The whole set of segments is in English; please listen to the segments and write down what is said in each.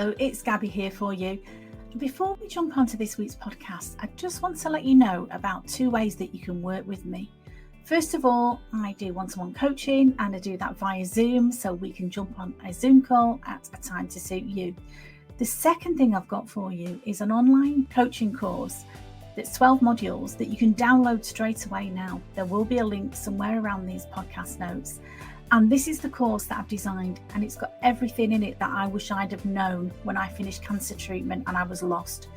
Hello, it's Gabby here for you. Before we jump onto this week's podcast, I just want to let you know about 2 ways that you can work with me. First of all, I do one-to-one coaching and I do that via Zoom, so we can jump on a Zoom call at a time to suit you. The second thing I've got for you is an online coaching course that's 12 modules that you can download straight away now. There will be a link somewhere around these podcast notes. And this is the course that I've designed, and it's got everything in it that I wish I'd have known when I finished cancer treatment and I was lost.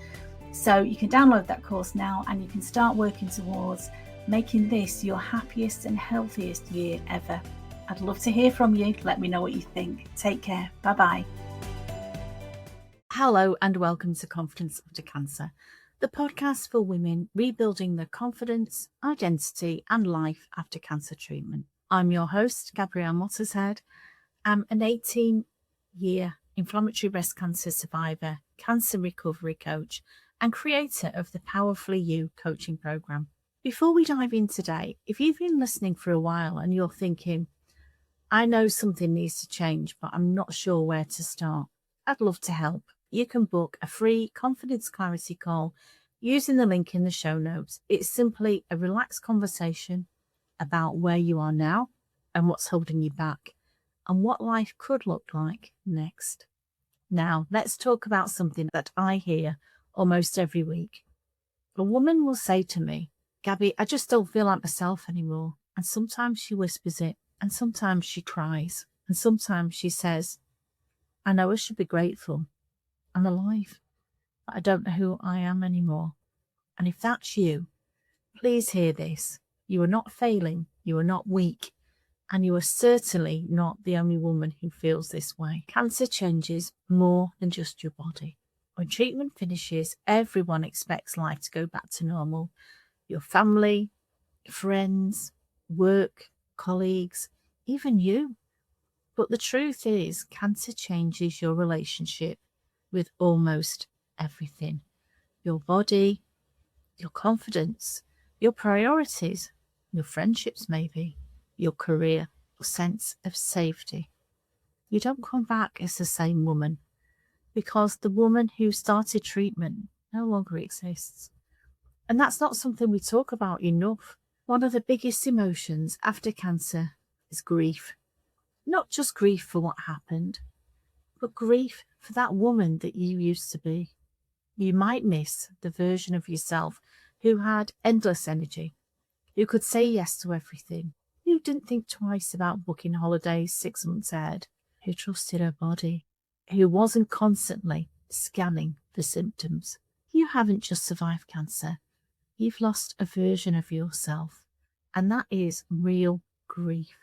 So you can download that course now and you can start working towards making this your happiest and healthiest year ever. I'd love to hear from you. Let me know what you think. Take care. Bye-bye. Hello and welcome to Confidence After Cancer, the podcast for women rebuilding their confidence, identity and life after cancer treatment. I'm your host, Gabrielle Mottershead. I'm an 18-year inflammatory breast cancer survivor, cancer recovery coach, and creator of the Powerfully You coaching program. Before we dive in today, if you've been listening for a while and you're thinking, I know something needs to change, but I'm not sure where to start, I'd love to help. You can book a free confidence clarity call using the link in the show notes. It's simply a relaxed conversation about where you are now and what's holding you back and what life could look like next. Now, let's talk about something that I hear almost every week. A woman will say to me, Gabby, I just don't feel like myself anymore. And sometimes she whispers it, and sometimes she cries, and sometimes she says, I know I should be grateful. I'm alive, but I don't know who I am anymore. And if that's you, please hear this. You are not failing, you are not weak, and you are certainly not the only woman who feels this way. Cancer changes more than just your body. When treatment finishes, everyone expects life to go back to normal. Your family, friends, work, colleagues, even you. But the truth is, cancer changes your relationship with almost everything. Your body, your confidence, your priorities, your friendships maybe, your career, your sense of safety. You don't come back as the same woman because the woman who started treatment no longer exists. And that's not something we talk about enough. One of the biggest emotions after cancer is grief. Not just grief for what happened, but grief for that woman that you used to be. You might miss the version of yourself who had endless energy, who could say yes to everything, who didn't think twice about booking holidays 6 months ahead, who trusted her body, who wasn't constantly scanning for symptoms. You haven't just survived cancer. You've lost a version of yourself, and that is real grief.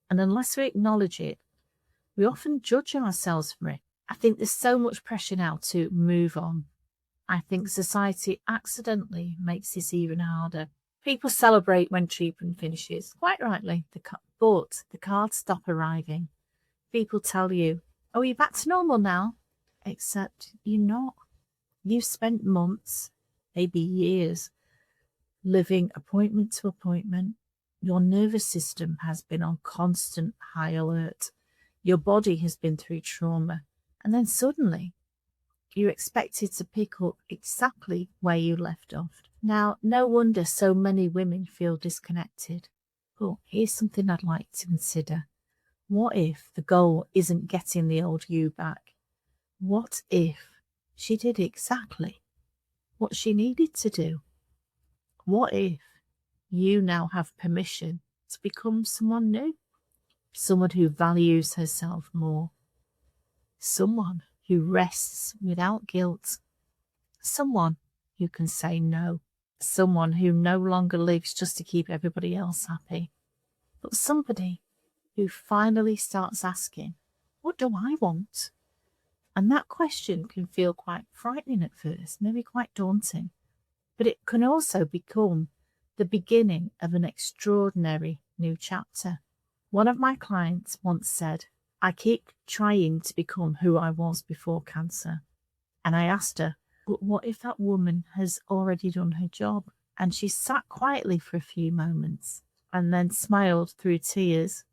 And unless we acknowledge it, we often judge ourselves for it. I think there's so much pressure now to move on. I think society accidentally makes this even harder. People celebrate when treatment finishes, quite rightly, but the cards stop arriving. People tell you, oh, you're back to normal now, except you're not. You've spent months, maybe years, living appointment to appointment. Your nervous system has been on constant high alert. Your body has been through trauma. And then suddenly, you're expected to pick up exactly where you left off. Now, no wonder so many women feel disconnected. But here's something I'd like to consider. What if the goal isn't getting the old you back? What if she did exactly what she needed to do? What if you now have permission to become someone new? Someone who values herself more. Someone who rests without guilt. Someone who can say no. Someone who no longer lives just to keep everybody else happy. But somebody who finally starts asking, what do I want? And that question can feel quite frightening at first, maybe quite daunting. But it can also become the beginning of an extraordinary new chapter. One of my clients once said, I keep trying to become who I was before cancer. And I asked her, but what if that woman has already done her job? And she sat quietly for a few moments and then smiled through tears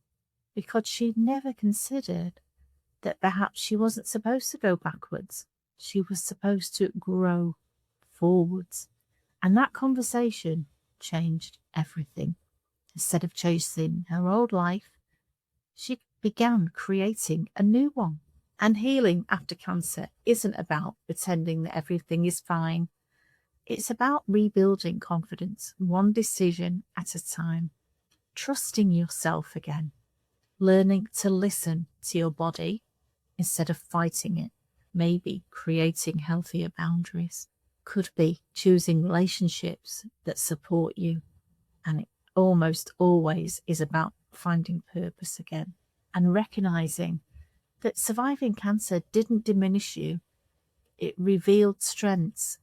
because she'd never considered that perhaps she wasn't supposed to go backwards. She was supposed to grow forwards. And that conversation changed everything. Instead of chasing her old life, she began creating a new one. And healing after cancer isn't about pretending that everything is fine. It's about rebuilding confidence, one decision at a time, trusting yourself again, learning to listen to your body instead of fighting it, maybe creating healthier boundaries, could be choosing relationships that support you. And it almost always is about finding purpose again and recognizing that surviving cancer didn't diminish you. It revealed strengths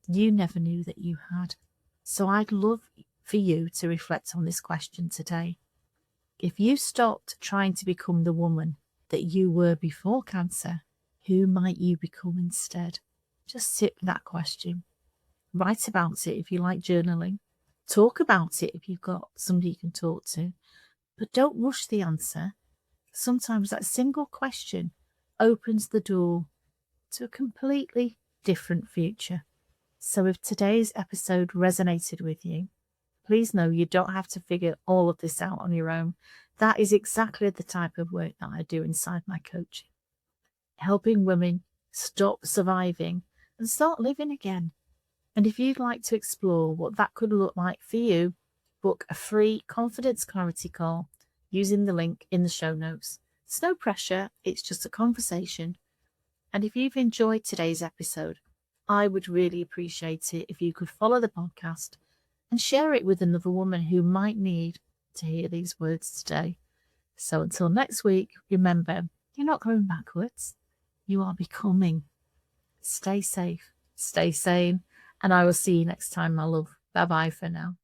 you never knew that you had. So I'd love for you to reflect on this question today. If you stopped trying to become the woman that you were before cancer, who might you become instead? Just sit with that question. Write about it if you like journaling. Talk about it if you've got somebody you can talk to. But don't rush the answer. Sometimes that single question opens the door to a completely different future. So if today's episode resonated with you, please know you don't have to figure all of this out on your own. That is exactly the type of work that I do inside my coaching. Helping women stop surviving and start living again. And if you'd like to explore what that could look like for you, book a free confidence clarity call using the link in the show notes. It's no pressure, it's just a conversation. And if you've enjoyed today's episode, I would really appreciate it if you could follow the podcast and share it with another woman who might need to hear these words today. So until next week, remember, you're not going backwards. You are becoming. Stay safe, stay sane, and I will see you next time, my love. Bye-bye for now.